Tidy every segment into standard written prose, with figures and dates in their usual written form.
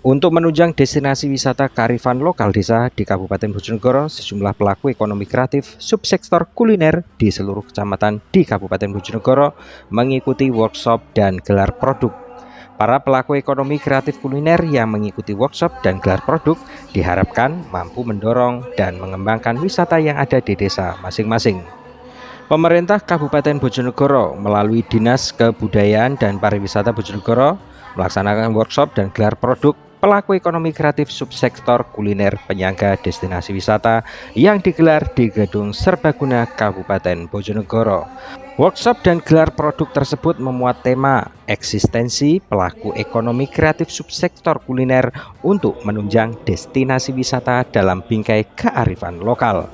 Untuk menunjang destinasi wisata kearifan lokal desa di Kabupaten Bojonegoro, sejumlah pelaku ekonomi kreatif subsektor kuliner di seluruh kecamatan di Kabupaten Bojonegoro mengikuti workshop dan gelar produk. Para pelaku ekonomi kreatif kuliner yang mengikuti workshop dan gelar produk diharapkan mampu mendorong dan mengembangkan wisata yang ada di desa masing-masing. Pemerintah Kabupaten Bojonegoro melalui Dinas Kebudayaan dan Pariwisata Bojonegoro melaksanakan workshop dan gelar produk pelaku ekonomi kreatif subsektor kuliner penyangga destinasi wisata yang digelar di Gedung Serbaguna Kabupaten Bojonegoro. Workshop dan gelar produk tersebut memuat tema eksistensi pelaku ekonomi kreatif subsektor kuliner untuk menunjang destinasi wisata dalam bingkai kearifan lokal.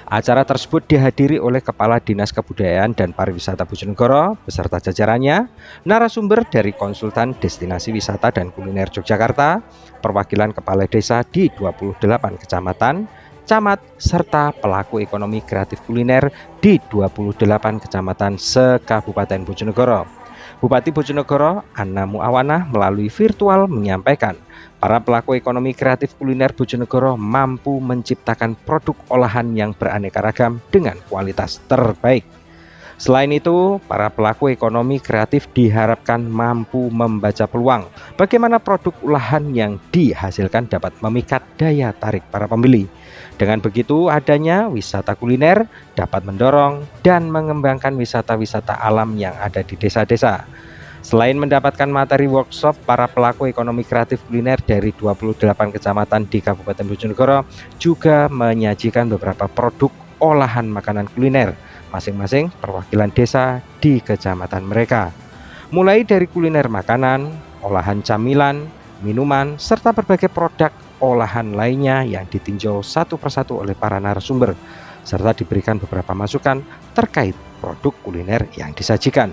Acara tersebut dihadiri oleh Kepala Dinas Kebudayaan dan Pariwisata Bojonegoro beserta jajarannya, narasumber dari konsultan destinasi wisata dan kuliner Yogyakarta, perwakilan kepala desa di 28 kecamatan, camat, serta pelaku ekonomi kreatif kuliner di 28 kecamatan se-Kabupaten Bojonegoro. Bupati Bojonegoro, Anna Muawanah melalui virtual menyampaikan, para pelaku ekonomi kreatif kuliner Bojonegoro mampu menciptakan produk olahan yang beraneka ragam dengan kualitas terbaik. Selain itu, para pelaku ekonomi kreatif diharapkan mampu membaca peluang bagaimana produk olahan yang dihasilkan dapat memikat daya tarik para pembeli. Dengan begitu, adanya wisata kuliner dapat mendorong dan mengembangkan wisata-wisata alam yang ada di desa-desa. Selain mendapatkan materi workshop, para pelaku ekonomi kreatif kuliner dari 28 kecamatan di Kabupaten Bojonegoro juga menyajikan beberapa produk olahan makanan kuliner masing-masing perwakilan desa di kecamatan mereka. Mulai dari kuliner makanan, olahan camilan, minuman, serta berbagai produk olahan lainnya yang ditinjau satu persatu oleh para narasumber, serta diberikan beberapa masukan terkait produk kuliner yang disajikan.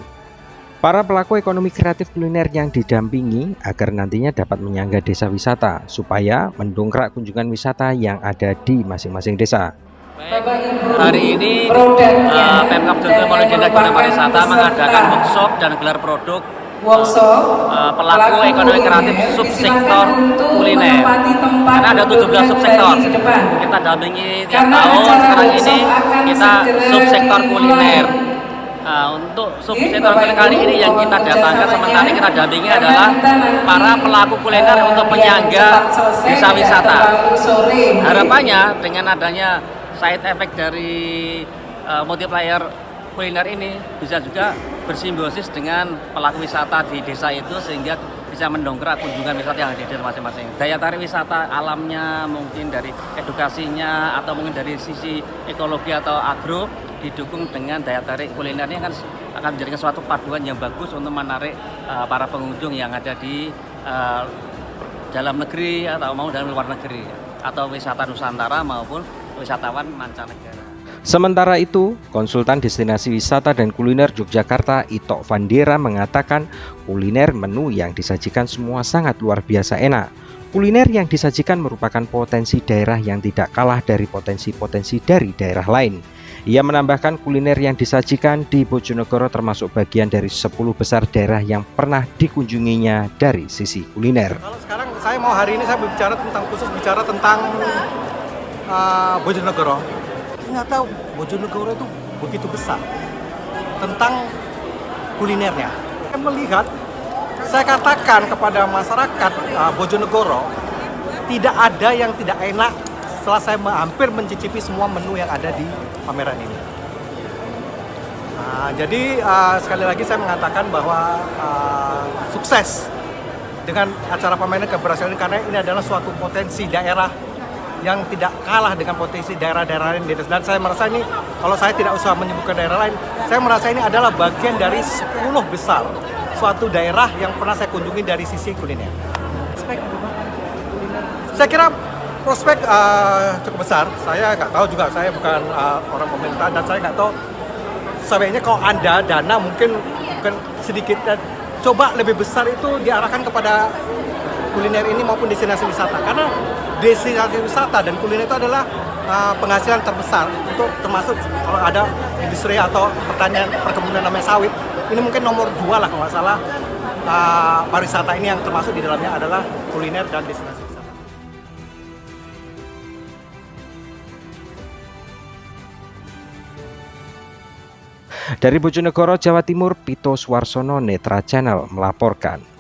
Para pelaku ekonomi kreatif kuliner yang didampingi agar nantinya dapat menyangga desa wisata supaya mendongkrak kunjungan wisata yang ada di masing-masing desa. Hari ini Pemkab Bojonegoro melalui Dinas Kebudayaan Pariwisata mengadakan workshop dan gelar produk pelaku ekonomi kreatif subsektor kuliner. Karena ada 17 subsektor. Kita dampingi tiap tahun. Sekarang ini kita subsektor kuliner. Untuk subsektor kuliner kali ini yang kita datangkan sementara kita dampingi adalah para pelaku kuliner untuk penyangga desa wisata. Harapannya dengan adanya side effect dari multiplier kuliner ini bisa juga bersimbiosis dengan pelaku wisata di desa itu sehingga bisa mendongkrak kunjungan wisata yang ada di desa masing-masing. Daya tarik wisata alamnya mungkin dari edukasinya atau mungkin dari sisi ekologi atau agro didukung dengan daya tarik kulinernya kan akan menjadikan suatu paduan yang bagus untuk menarik para pengunjung yang ada di dalam negeri atau mau dalam luar negeri atau wisata Nusantara maupun wisatawan mancanegara. Sementara itu, konsultan destinasi wisata dan kuliner Yogyakarta Ito Vandera mengatakan kuliner menu yang disajikan semua sangat luar biasa enak. Kuliner yang disajikan merupakan potensi daerah yang tidak kalah dari potensi-potensi dari daerah lain. Ia menambahkan kuliner yang disajikan di Bojonegoro termasuk bagian dari 10 besar daerah yang pernah dikunjunginya dari sisi kuliner. Kalau sekarang hari ini saya bicara tentang Bojonegoro. Ternyata Bojonegoro itu begitu besar tentang kulinernya. Saya katakan kepada masyarakat Bojonegoro, tidak ada yang tidak enak setelah saya hampir mencicipi semua menu yang ada di pameran ini. Jadi sekali lagi saya mengatakan bahwa sukses dengan acara pameran keberhasilan ini karena ini adalah suatu potensi daerah yang tidak kalah dengan potensi daerah-daerah lain di desa. Dan saya merasa ini, kalau saya tidak usah menyebutkan daerah lain, saya merasa ini adalah bagian dari 10 besar suatu daerah yang pernah saya kunjungi dari sisi kuliner. Saya kira prospek cukup besar. Saya nggak tahu juga, saya bukan orang pemerintah dan saya nggak tahu sebaiknya kalau Anda dana mungkin sedikit dan coba lebih besar itu diarahkan kepada kuliner ini maupun destinasi wisata, karena destinasi wisata dan kuliner itu adalah penghasilan terbesar untuk termasuk kalau ada industri atau pertanian perkebunan namanya sawit, ini mungkin nomor 2 lah kalau nggak salah. Pariwisata ini yang termasuk di dalamnya adalah kuliner dan destinasi wisata. Dari Bojonegoro, Jawa Timur, Pito Suwarsono, Netra Channel melaporkan.